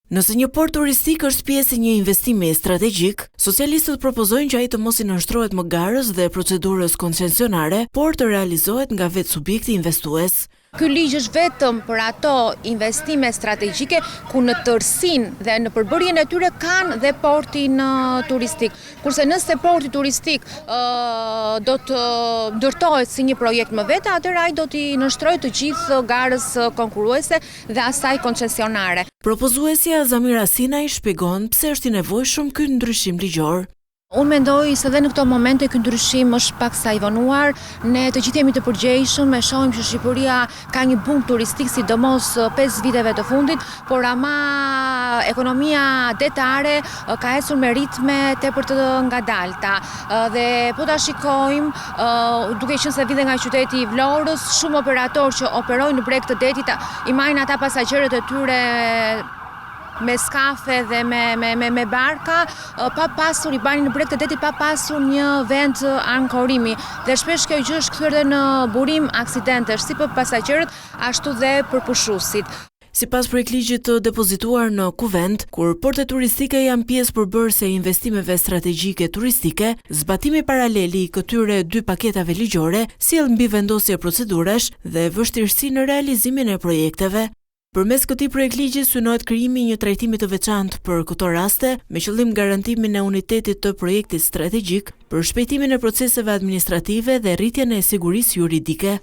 Nëse një port turistik është pjesë e një investimi strategjik, socialistët propozojnë që ai të mos i nënshtrohet më garës dhe procedurës koncesionare, por të realizohet nga vetë subjekti investues. Ky ligj është vetëm për ato investime strategjike ku në tërësinë dhe në përbërjen e tyre kanë dhe portin turistik. Kurse nëse porti turistik do të ndërtohet si një projekt më vete, atëherë ai do t'i nënshtrojë të gjithë garës konkurruese dhe asaj koncesionare. Propozuesja Zamira Sinaj shpjegon pse është i nevojshëm ky ndryshim ligjor. Unë mendoj se dhe në këto momente ky ndryshim është paksa i vonuar. Ne të gjithë jemi të përgjegjshëm, e shohim që Shqipëria ka një bum turistik sidomos 5 viteve të fundit, por ama ekonomia detare ka ecur me ritme tepër të ngadalta. Dhe po ta shikojmë, duke qenë se vjen nga qyteti i Vlorës, shumë operatorë që operojnë në breg të detit i marrin ata pasagjerët e tyre me skafe dhe me barka, pa pasur, i banin në breg të detit pa pasur një vend ankorimi. Dhe shpesh kjo gjë është kthyer dhe në burim aksidentesh, si për pasagjerët, ashtu dhe për pushuesit. Sipas projektligjit të depozituar në Kuvend, kur portet turistike janë pjesë përbërëse e investimeve strategjike turistike, zbatimi paralel i këtyre dy paketave ligjore sjell mbivendosje procedurash dhe vështirësi në realizimin e projekteve. Përmes këtij projektligji synohet krijimi i një trajtimi të veçantë për këto raste, me qëllim garantimin e unitetit të projektit strategjik, për shpejtimin e proceseve administrative dhe rritjen e sigurisë juridike.